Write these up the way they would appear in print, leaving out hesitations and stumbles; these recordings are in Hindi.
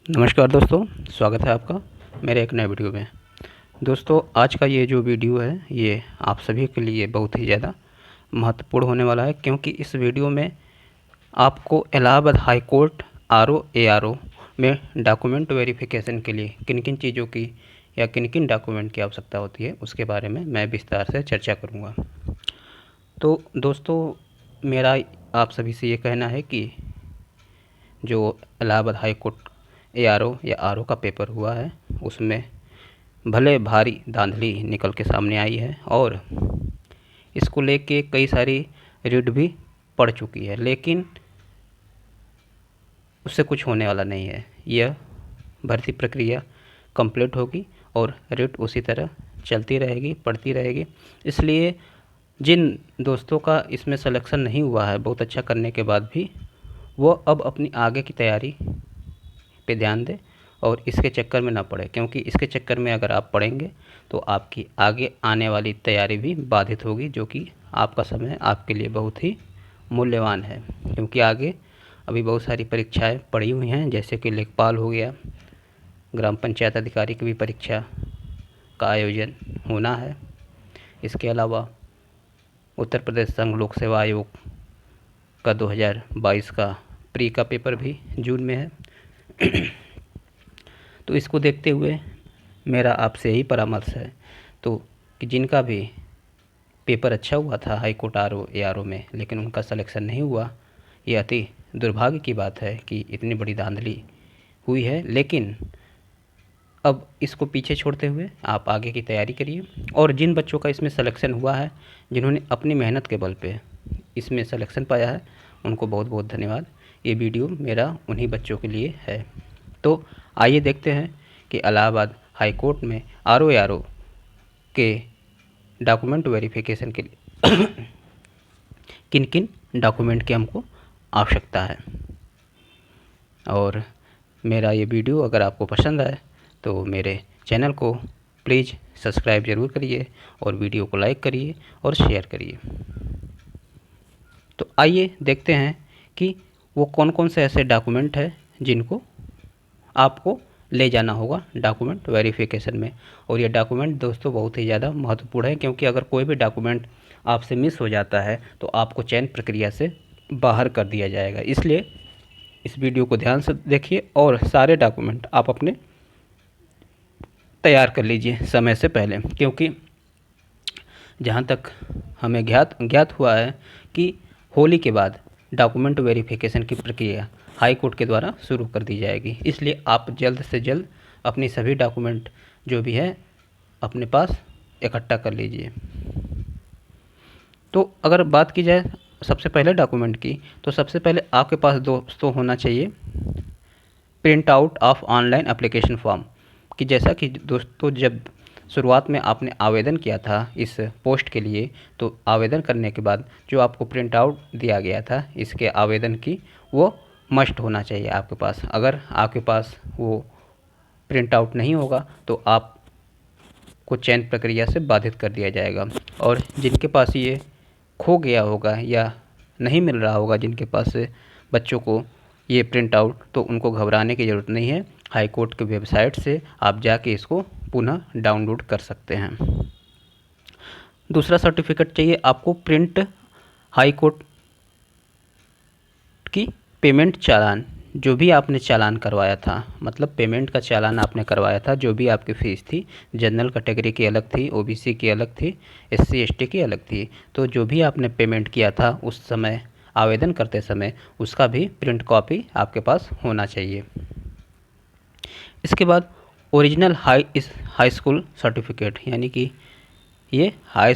नमस्कार दोस्तों, स्वागत है आपका मेरे एक नए वीडियो में। दोस्तों, आज का ये जो वीडियो है ये आप सभी के लिए बहुत ही ज़्यादा महत्वपूर्ण होने वाला है, क्योंकि इस वीडियो में आपको इलाहाबाद हाई कोर्ट आरओ में डॉक्यूमेंट वेरिफिकेशन के लिए किन किन चीज़ों की या किन किन डॉक्यूमेंट की आवश्यकता होती है उसके बारे में मैं विस्तार से चर्चा करूँगा। तो दोस्तों, मेरा आप सभी से ये कहना है कि जो इलाहाबाद हाई कोर्ट एआरओ या आरओ का पेपर हुआ है उसमें भले भारी धांधली निकल के सामने आई है और इसको लेके कई सारी रीड भी पड़ चुकी है, लेकिन उससे कुछ होने वाला नहीं है। यह भर्ती प्रक्रिया कंप्लीट होगी और रीड उसी तरह चलती रहेगी, पढ़ती रहेगी। इसलिए जिन दोस्तों का इसमें सिलेक्शन नहीं हुआ है बहुत अच्छा करने के बाद भी, वो अब अपनी आगे की तैयारी पे ध्यान दें और इसके चक्कर में ना पड़े, क्योंकि इसके चक्कर में अगर आप पढ़ेंगे तो आपकी आगे आने वाली तैयारी भी बाधित होगी, जो कि आपका समय आपके लिए बहुत ही मूल्यवान है। क्योंकि आगे अभी बहुत सारी परीक्षाएं पड़ी हुई हैं, जैसे कि लेखपाल हो गया, ग्राम पंचायत अधिकारी की भी परीक्षा का आयोजन होना है। इसके अलावा उत्तर प्रदेश संघ लोक सेवा आयोग का 2022 का प्री का पेपर भी जून में है। तो इसको देखते हुए मेरा आपसे यही परामर्श है तो कि जिनका भी पेपर अच्छा हुआ था हाई कोर्ट आरओ में, लेकिन उनका सिलेक्शन नहीं हुआ, ये अति दुर्भाग्य की बात है कि इतनी बड़ी धांधली हुई है। लेकिन अब इसको पीछे छोड़ते हुए आप आगे की तैयारी करिए। और जिन बच्चों का इसमें सिलेक्शन हुआ है, जिन्होंने अपनी मेहनत के बल पे इसमें सिलेक्शन पाया है, उनको बहुत बहुत धन्यवाद। ये वीडियो मेरा उन्हीं बच्चों के लिए है। तो आइए देखते हैं कि इलाहाबाद हाई कोर्ट में आरओ के डॉक्यूमेंट वेरिफिकेशन के लिए किन किन डॉक्यूमेंट की हमको आवश्यकता है। और मेरा ये वीडियो अगर आपको पसंद आए तो मेरे चैनल को प्लीज़ सब्सक्राइब ज़रूर करिए और वीडियो को लाइक करिए और शेयर करिए। तो आइए देखते हैं कि वो कौन कौन से ऐसे डॉक्यूमेंट हैं जिनको आपको ले जाना होगा डॉक्यूमेंट वेरिफिकेशन में। और ये डॉक्यूमेंट दोस्तों बहुत ही ज़्यादा महत्वपूर्ण है, क्योंकि अगर कोई भी डॉक्यूमेंट आपसे मिस हो जाता है तो आपको चयन प्रक्रिया से बाहर कर दिया जाएगा। इसलिए इस वीडियो को ध्यान से देखिए और सारे डॉक्यूमेंट आप अपने तैयार कर लीजिए समय से पहले, क्योंकि जहाँ तक हमें ज्ञात हुआ है कि होली के बाद डॉक्यूमेंट वेरिफिकेशन की प्रक्रिया हाई कोर्ट के द्वारा शुरू कर दी जाएगी। इसलिए आप जल्द से जल्द अपनी सभी डॉक्यूमेंट जो भी है अपने पास इकट्ठा कर लीजिए। तो अगर बात की जाए सबसे पहले डॉक्यूमेंट की, तो सबसे पहले आपके पास दोस्तों होना चाहिए print out of online application form. कि जैसा कि दोस्तों जब शुरुआत में आपने आवेदन किया था इस पोस्ट के लिए, तो आवेदन करने के बाद जो आपको प्रिंट आउट दिया गया था इसके आवेदन की, वो मस्ट होना चाहिए आपके पास। अगर आपके पास वो प्रिंट आउट नहीं होगा तो आपको चयन प्रक्रिया से बाधित कर दिया जाएगा। और जिनके पास ये खो गया होगा या नहीं मिल रहा होगा जिनके पास से बच्चों को ये प्रिंट आउट, तो उनको घबराने की ज़रूरत नहीं है। हाई कोर्ट के वेबसाइट से आप जाके इसको पुनः डाउनलोड कर सकते हैं। दूसरा सर्टिफिकेट चाहिए आपको प्रिंट हाई कोर्ट की पेमेंट चालान। जो भी आपने चालान करवाया था, मतलब पेमेंट का चालान आपने करवाया था, जो भी आपकी फ़ीस थी, जनरल कैटेगरी की अलग थी, ओबीसी की अलग थी, एससी एसटी की अलग थी, तो जो भी आपने पेमेंट किया था उस समय आवेदन करते समय, उसका भी प्रिंट कॉपी आपके पास होना चाहिए। इसके बाद ओरिजिनल हाई स्कूल सर्टिफिकेट, यानी कि ये हाई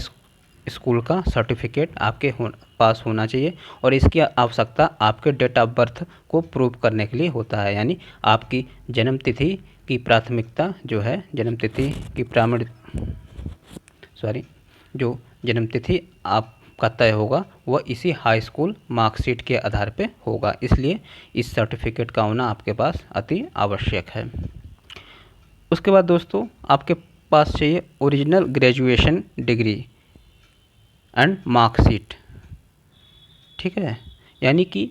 स्कूल का सर्टिफिकेट आपके पास होना चाहिए। और इसकी आवश्यकता आपके डेट ऑफ बर्थ को प्रूव करने के लिए होता है, यानी आपकी जन्म तिथि की प्राथमिकता जो है, जन्म तिथि की जो जन्म तिथि आपका तय होगा वह इसी हाई स्कूल मार्कशीट के आधार पे होगा। इसलिए इस सर्टिफिकेट का होना आपके पास अति आवश्यक है। उसके बाद दोस्तों आपके पास चाहिए original graduation degree and marksheet. ठीक है, यानी कि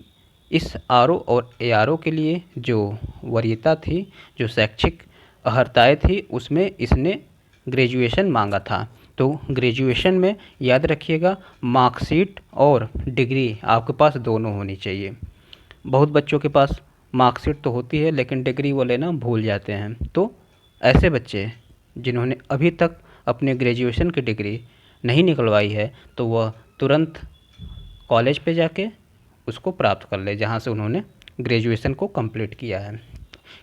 इस आरओ और एआरओ के लिए जो वरीयता थी, जो शैक्षिक अर्हताएँ थी, उसमें इसने ग्रेजुएशन मांगा था। तो ग्रेजुएशन में याद रखिएगा मार्कशीट और डिग्री आपके पास दोनों होनी चाहिए। बहुत बच्चों के पास मार्कशीट तो होती है लेकिन डिग्री वो लेना भूल जाते हैं। तो ऐसे बच्चे जिन्होंने अभी तक अपने ग्रेजुएशन की डिग्री नहीं निकलवाई है तो वह तुरंत कॉलेज पे जाके उसको प्राप्त कर ले जहाँ से उन्होंने ग्रेजुएशन को कंप्लीट किया है,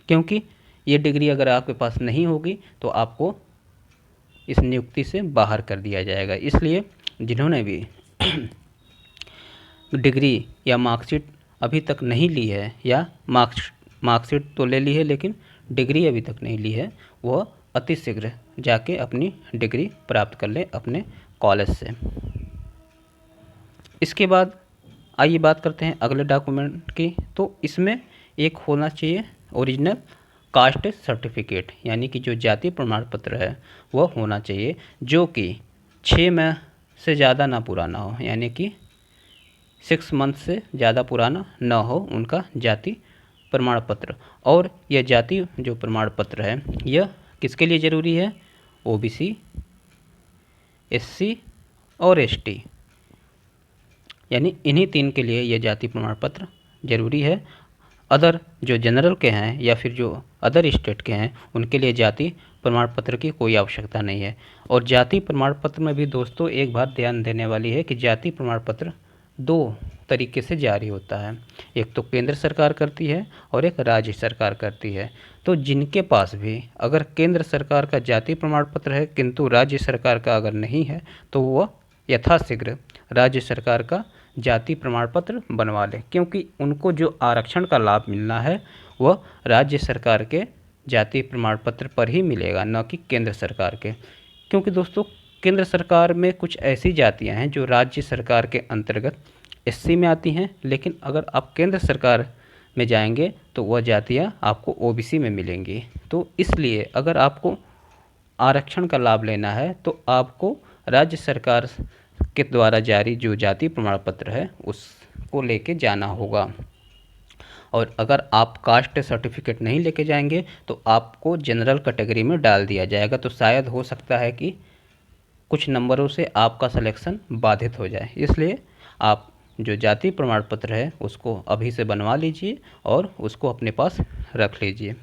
क्योंकि ये डिग्री अगर आपके पास नहीं होगी तो आपको इस नियुक्ति से बाहर कर दिया जाएगा। इसलिए जिन्होंने भी डिग्री या मार्कशीट अभी तक नहीं ली है या मार्कशीट तो ले ली है लेकिन डिग्री अभी तक नहीं ली है, वह अतिशीघ्र जाके अपनी डिग्री प्राप्त कर ले अपने कॉलेज से। इसके बाद आइए बात करते हैं अगले डॉक्यूमेंट की। तो इसमें एक होना चाहिए ओरिजिनल कास्ट सर्टिफिकेट, यानी कि जो जातीय प्रमाण पत्र है वह होना चाहिए, जो कि 6 माह से ज़्यादा ना पुराना हो, यानी कि 6 मंथ से ज़्यादा पुराना न हो उनका जाति प्रमाण पत्र। और यह जाति जो प्रमाण पत्र है यह किसके लिए ज़रूरी है? ओबीसी, एससी और एसटी, यानी इन्हीं 3 के लिए यह जाति प्रमाण पत्र ज़रूरी है। अदर जो जनरल के हैं या फिर जो अदर स्टेट के हैं उनके लिए जाति प्रमाण पत्र की कोई आवश्यकता नहीं है। और जाति प्रमाण पत्र में भी दोस्तों एक बात ध्यान देने वाली है कि जाति प्रमाण पत्र 2 तरीके से जारी होता है, एक तो केंद्र सरकार करती है और एक राज्य सरकार करती है। तो जिनके पास भी अगर केंद्र सरकार का जाति प्रमाण पत्र है किंतु राज्य सरकार का अगर नहीं है तो वह यथाशीघ्र राज्य सरकार का जाति प्रमाण पत्र बनवा लें, क्योंकि उनको जो आरक्षण का लाभ मिलना है वह राज्य सरकार के जाति प्रमाण पत्र पर ही मिलेगा, न कि केंद्र सरकार के। क्योंकि दोस्तों केंद्र सरकार में कुछ ऐसी जातियां हैं जो राज्य सरकार के अंतर्गत एससी में आती हैं, लेकिन अगर आप केंद्र सरकार में जाएंगे तो वह जातियां आपको ओबीसी में मिलेंगी। तो इसलिए अगर आपको आरक्षण का लाभ लेना है तो आपको राज्य सरकार के द्वारा जारी जो जाति प्रमाण पत्र है उसको लेके जाना होगा। और अगर आप कास्ट सर्टिफिकेट नहीं लेके जाएंगे तो आपको जनरल कैटेगरी में डाल दिया जाएगा। तो शायद हो सकता है कि कुछ नंबरों से आपका सिलेक्शन बाधित हो जाए, इसलिए आप जो जाति प्रमाण पत्र है उसको अभी से बनवा लीजिए और उसको अपने पास रख लीजिए।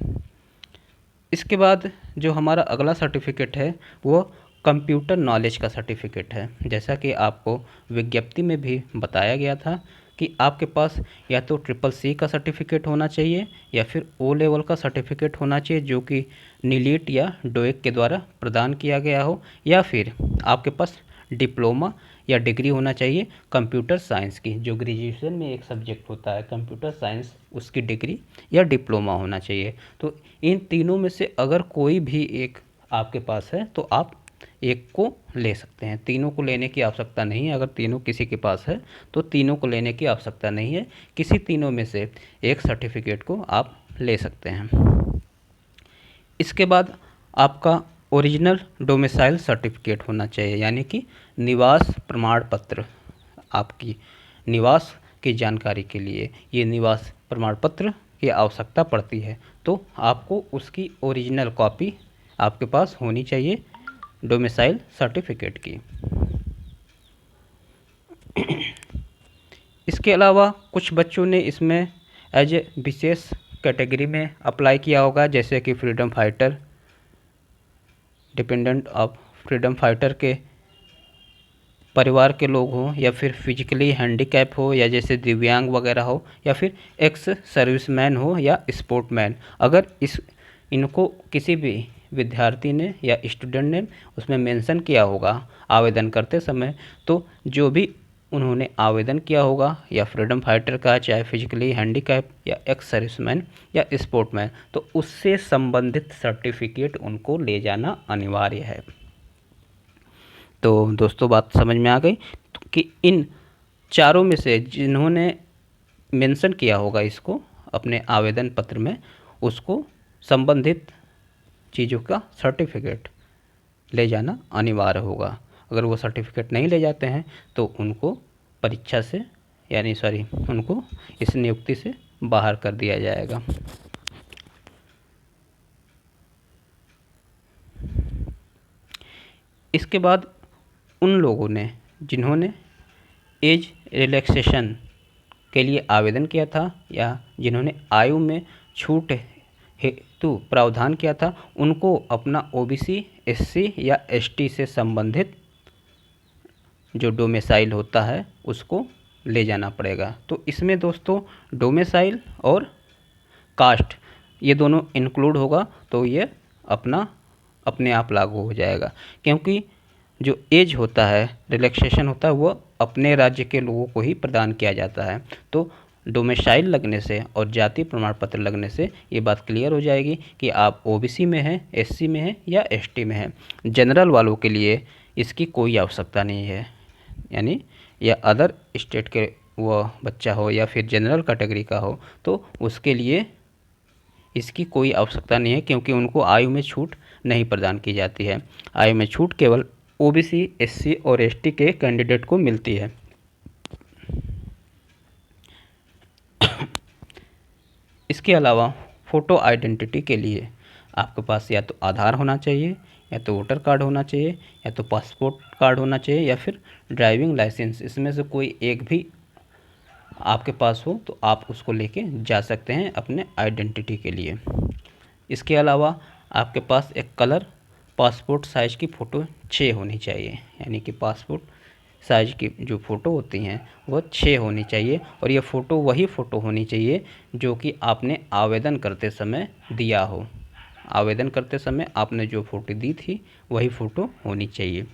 इसके बाद जो हमारा अगला सर्टिफिकेट है वो कंप्यूटर नॉलेज का सर्टिफिकेट है। जैसा कि आपको विज्ञप्ति में भी बताया गया था कि आपके पास या तो CCC का सर्टिफिकेट होना चाहिए या फिर O लेवल का सर्टिफिकेट होना चाहिए जो कि नीलीट या डोएक के द्वारा प्रदान किया गया हो, या फिर आपके पास डिप्लोमा या डिग्री होना चाहिए कंप्यूटर साइंस की, जो ग्रेजुएशन में एक सब्जेक्ट होता है कंप्यूटर साइंस, उसकी डिग्री या डिप्लोमा होना चाहिए। तो इन तीनों में से अगर कोई भी एक आपके पास है तो आप एक को ले सकते हैं, तीनों को लेने की आवश्यकता नहीं है। अगर तीनों किसी के पास है तो तीनों को लेने की आवश्यकता नहीं है, किसी तीनों में से एक सर्टिफिकेट को आप ले सकते हैं। इसके बाद आपका ओरिजिनल डोमिसाइल सर्टिफिकेट होना चाहिए, यानी कि निवास प्रमाण पत्र। आपकी निवास की जानकारी के लिए ये निवास प्रमाण पत्र की आवश्यकता पड़ती है, तो आपको उसकी ओरिजिनल कॉपी आपके पास होनी चाहिए डोमिसाइल सर्टिफिकेट की। इसके अलावा कुछ बच्चों ने इसमें एज ए विशेष कैटेगरी में अप्लाई किया होगा, जैसे कि freedom fighter, dependent of freedom fighter के परिवार के लोग हों, या फिर फिजिकली हैंडीकैप हो, या जैसे दिव्यांग वगैरह हो, या फिर एक्स सर्विसमैन हो या स्पोर्टमैन। अगर इनको किसी भी विद्यार्थी ने या स्टूडेंट ने उसमें मेंशन किया होगा आवेदन करते समय, तो जो भी उन्होंने आवेदन किया होगा या फ्रीडम फाइटर का, चाहे फिजिकली हैंडीकैप या एक्स सर्विसमैन या स्पोर्टमैन, तो उससे संबंधित सर्टिफिकेट उनको ले जाना अनिवार्य है। तो दोस्तों बात समझ में आ गई कि इन चारों में से जिन्होंने मेंशन किया होगा इसको अपने आवेदन पत्र में, उसको संबंधित चीज़ों का सर्टिफिकेट ले जाना अनिवार्य होगा। अगर वो सर्टिफिकेट नहीं ले जाते हैं तो उनको परीक्षा से यानी सॉरी उनको इस नियुक्ति से बाहर कर दिया जाएगा। इसके बाद उन लोगों ने जिन्होंने एज रिलैक्सेशन के लिए आवेदन किया था या जिन्होंने आयु में छूट हेतु प्रावधान किया था, उनको अपना ओबीसी, एससी या एसटी से संबंधित जो डोमिसाइल होता है उसको ले जाना पड़ेगा। तो इसमें दोस्तों डोमिसाइल और कास्ट ये दोनों इंक्लूड होगा, तो ये अपने आप लागू हो जाएगा, क्योंकि जो एज होता है, रिलैक्सेशन होता है, वो अपने राज्य के लोगों को ही प्रदान किया जाता है। तो डोमिसाइल लगने से और जाति प्रमाण पत्र लगने से ये बात क्लियर हो जाएगी कि आप ओबीसी में हैं, एससी में हैं या एसटी में हैं। जनरल वालों के लिए इसकी कोई आवश्यकता नहीं है, यानी या अदर स्टेट के वो बच्चा हो या फिर जनरल कैटेगरी का हो तो उसके लिए इसकी कोई आवश्यकता नहीं है, क्योंकि उनको आयु में छूट नहीं प्रदान की जाती है। आयु में छूट केवल ओबीसी, एससी और एसटी के कैंडिडेट को मिलती है। इसके अलावा फ़ोटो आइडेंटिटी के लिए आपके पास या तो आधार होना चाहिए, या तो वोटर कार्ड होना चाहिए, या तो पासपोर्ट कार्ड होना चाहिए, या फिर ड्राइविंग लाइसेंस। इसमें से कोई एक भी आपके पास हो तो आप उसको लेके जा सकते हैं अपने आइडेंटिटी के लिए। इसके अलावा आपके पास एक कलर पासपोर्ट साइज़ की फ़ोटो 6 होनी चाहिए, यानी कि पासपोर्ट साइज़ की जो फ़ोटो होती हैं वो 6 होनी चाहिए, और ये फ़ोटो वही फ़ोटो होनी चाहिए जो कि आपने आवेदन करते समय दिया हो। आवेदन करते समय आपने जो फ़ोटो दी थी वही फ़ोटो होनी चाहिए।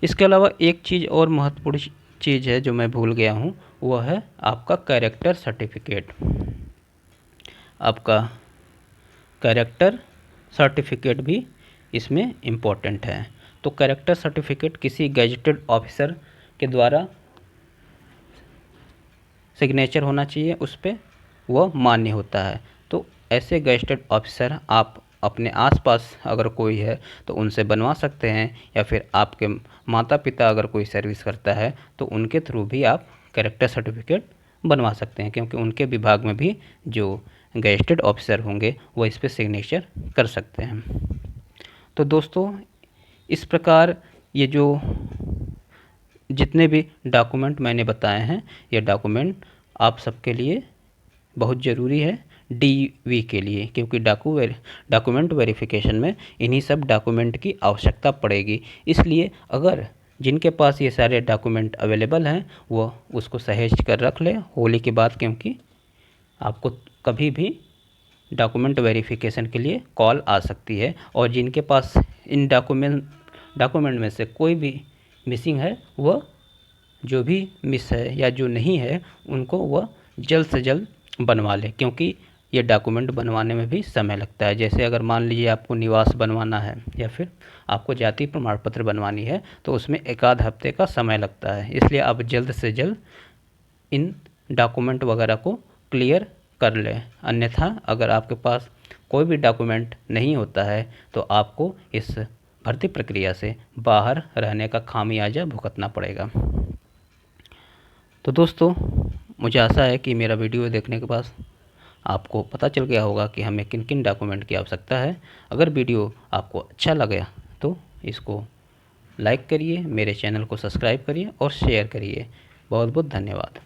इसके अलावा एक चीज़ और महत्वपूर्ण चीज़ है जो मैं भूल गया हूँ, वह है आपका कैरेक्टर सर्टिफिकेट। आपका कैरेक्टर सर्टिफिकेट भी इसमें इम्पोर्टेंट है। तो कैरेक्टर सर्टिफिकेट किसी गैजेटेड ऑफिसर के द्वारा सिग्नेचर होना चाहिए, उस पर वह मान्य होता है। तो ऐसे गैजेटेड ऑफिसर आप अपने आसपास अगर कोई है तो उनसे बनवा सकते हैं, या फिर आपके माता पिता अगर कोई सर्विस करता है तो उनके थ्रू भी आप कैरेक्टर सर्टिफिकेट बनवा सकते हैं, क्योंकि उनके विभाग में भी जो गैजेटेड ऑफिसर होंगे वो इस पर सिग्नेचर कर सकते हैं। तो दोस्तों इस प्रकार ये जो जितने भी डॉक्यूमेंट मैंने बताए हैं, ये डॉक्यूमेंट आप सबके लिए बहुत ज़रूरी है डीवी के लिए, क्योंकि डॉक्यूमेंट वेरिफिकेशन में इन्हीं सब डॉक्यूमेंट की आवश्यकता पड़ेगी। इसलिए अगर जिनके पास ये सारे डॉक्यूमेंट अवेलेबल हैं वो उसको सहेज कर रख ले होली के बाद, क्योंकि आपको कभी भी डॉक्यूमेंट वेरिफिकेशन के लिए कॉल आ सकती है। और जिनके पास इन डॉक्यूमेंट में से कोई भी मिसिंग है, वह जो भी मिस है या जो नहीं है उनको वह जल्द से जल्द बनवा ले, क्योंकि ये डॉक्यूमेंट बनवाने में भी समय लगता है। जैसे अगर मान लीजिए आपको निवास बनवाना है या फिर आपको जाति प्रमाण पत्र बनवानी है तो उसमें एक आध हफ्ते का समय लगता है। इसलिए आप जल्द से जल्द इन डॉक्यूमेंट वगैरह को क्लियर कर लें, अन्यथा अगर आपके पास कोई भी डॉक्यूमेंट नहीं होता है तो आपको इस भर्ती प्रक्रिया से बाहर रहने का खामियाजा भुगतना पड़ेगा। तो दोस्तों मुझे आशा है कि मेरा वीडियो देखने के बाद आपको पता चल गया होगा कि हमें किन किन डॉक्यूमेंट की आवश्यकता है। अगर वीडियो आपको अच्छा लगे तो इसको लाइक करिए, मेरे चैनल को सब्सक्राइब करिए और शेयर करिए। बहुत बहुत धन्यवाद।